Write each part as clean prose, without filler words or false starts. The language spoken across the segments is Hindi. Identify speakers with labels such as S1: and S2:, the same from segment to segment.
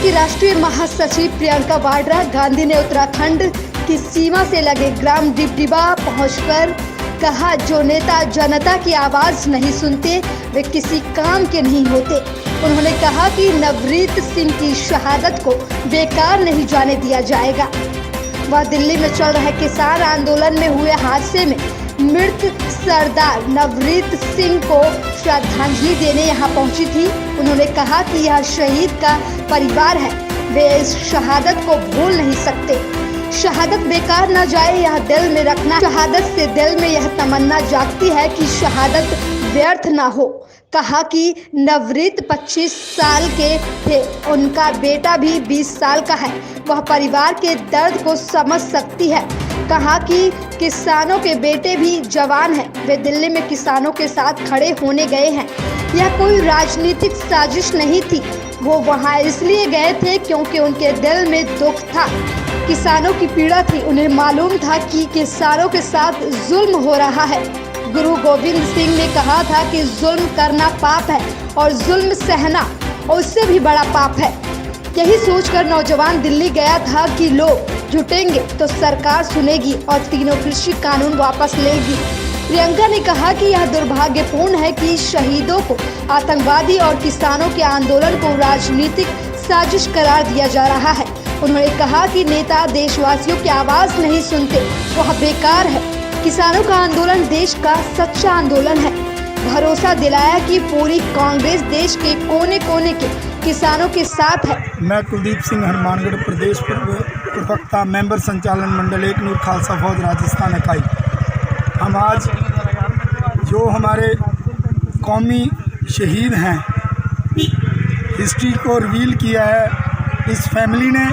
S1: की राष्ट्रीय महासचिव प्रियंका वाड्रा गांधी ने उत्तराखंड की सीमा से लगे ग्राम डिबडिबा पहुंचकर कहा, जो नेता जनता की आवाज नहीं सुनते वे किसी काम के नहीं होते। उन्होंने कहा कि नवरीत सिंह की शहादत को बेकार नहीं जाने दिया जाएगा। वह दिल्ली में चल रहे किसान आंदोलन में हुए हादसे में मृत सरदार नवरीत सिंह को श्रद्धांजलि देने यहां पहुंची थी। उन्होंने कहा कि यह शहीद का परिवार है, वे इस शहादत को भूल नहीं सकते। शहादत बेकार न जाए, यह दिल में रखना। शहादत से दिल में यह तमन्ना जागती है कि शहादत व्यर्थ ना हो। कहा कि नवरीत 25 साल के थे, उनका बेटा भी 20 साल का है, वह परिवार के दर्द को समझ सकती है। कहा कि किसानों के बेटे भी जवान हैं, वे दिल्ली में किसानों के साथ खड़े होने गए हैं। यह कोई राजनीतिक साजिश नहीं थी, वो वहां इसलिए गए थे क्योंकि उनके दिल में दुख था, किसानों की पीड़ा थी। उन्हें मालूम था कि किसानों के साथ जुल्म हो रहा है। गुरु गोविंद सिंह ने कहा था कि जुल्म करना पाप है और जुल्म सहना उससे भी बड़ा पाप है। यही सोचकर नौजवान दिल्ली गया था कि लोग जुटेंगे तो सरकार सुनेगी और तीनों कृषि कानून वापस लेगी। प्रियंका ने कहा कि यह दुर्भाग्यपूर्ण है कि शहीदों को आतंकवादी और किसानों के आंदोलन को राजनीतिक साजिश करार दिया जा रहा है। उन्होंने कहा कि नेता देशवासियों की आवाज नहीं सुनते, वह बेकार है। किसानों का आंदोलन देश का सच्चा आंदोलन है। भरोसा दिलाया कि पूरी कांग्रेस देश के कोने कोने के किसानों के साथ है।
S2: मैं कुलदीप सिंह हनुमानगढ़ प्रदेश प्रवक्ता, मेंबर संचालन मंडल 1 नूर खालसा फौज राजस्थान इकाई। हम आज जो हमारे कौमी शहीद हैं, हिस्ट्री को रिवील किया है इस फैमिली ने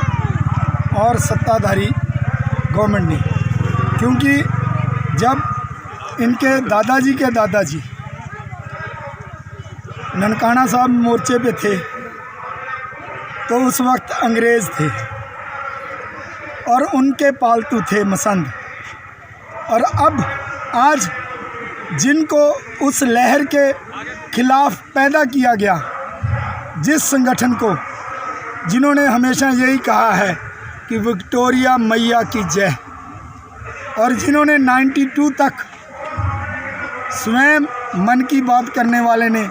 S2: और सत्ताधारी गवर्नमेंट ने, क्योंकि जब इनके दादाजी के दादाजी ननकाना साहब मोर्चे पे थे तो उस वक्त अंग्रेज़ थे और उनके पालतू थे मसंद। और अब आज जिनको उस लहर के खिलाफ पैदा किया गया, जिस संगठन को जिन्होंने हमेशा यही कहा है कि विक्टोरिया मैया की जय, और जिन्होंने 92 तक स्वयं मन की बात करने वाले ने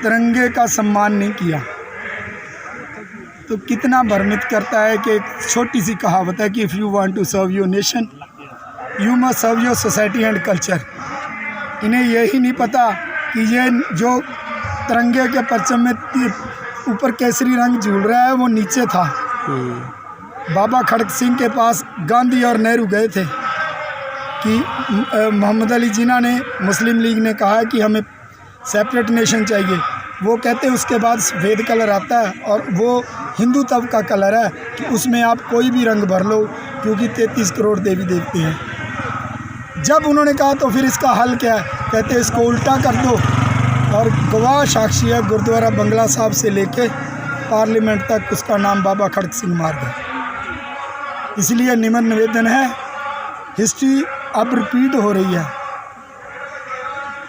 S2: तिरंगे का सम्मान नहीं किया, तो कितना भ्रमित करता है कि एक छोटी सी कहावत है कि if you want to serve your nation you must serve your society and culture. इन्हें यही नहीं पता कि ये जो तिरंगे के परचम में ऊपर केसरी रंग झूल रहा है वो नीचे था। बाबा खड़क सिंह के पास गांधी और नेहरू गए थे कि मोहम्मद अली जिन्ना ने, मुस्लिम लीग ने कहा कि हमें सेपरेट नेशन चाहिए। वो कहते उसके बाद सफ़ेद कलर आता है और वो हिंदू तब का कलर है कि उसमें आप कोई भी रंग भर लो, क्योंकि 33 करोड़ देवी देवते हैं। जब उन्होंने कहा तो फिर इसका हल क्या है, कहते इसको उल्टा कर दो। और गवाह साक्षी है, गुरुद्वारा बंगला साहब से लेके पार्लियामेंट तक उसका नाम बाबा खड़क सिंह मार्ग है। इसलिए निम्न निवेदन है, हिस्ट्री अब रिपीट हो रही है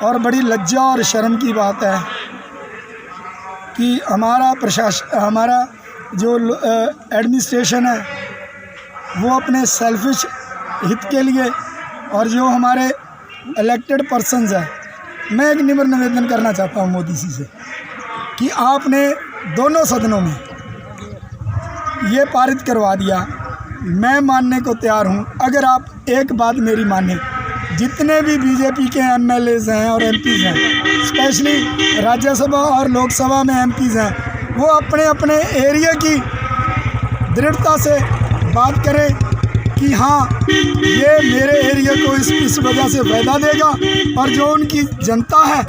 S2: और बड़ी लज्जा और शर्म की बात है कि हमारा प्रशासन, हमारा जो एडमिनिस्ट्रेशन है वो अपने सेल्फिश हित के लिए, और जो हमारे इलेक्टेड पर्सन्स हैं, मैं एक निम्र निवेदन करना चाहता हूं मोदी जी से कि आपने दोनों सदनों में ये पारित करवा दिया। मैं मानने को तैयार हूं अगर आप एक बात मेरी माने, जितने भी बीजेपी के एमएलएज हैं और एमपीज़ हैं, स्पेशली राज्यसभा और लोकसभा में एमपीज़ हैं, वो अपने अपने एरिया की दृढ़ता से बात करें कि हाँ ये मेरे एरिया को इस वजह से फ़ायदा देगा, और जो उनकी जनता है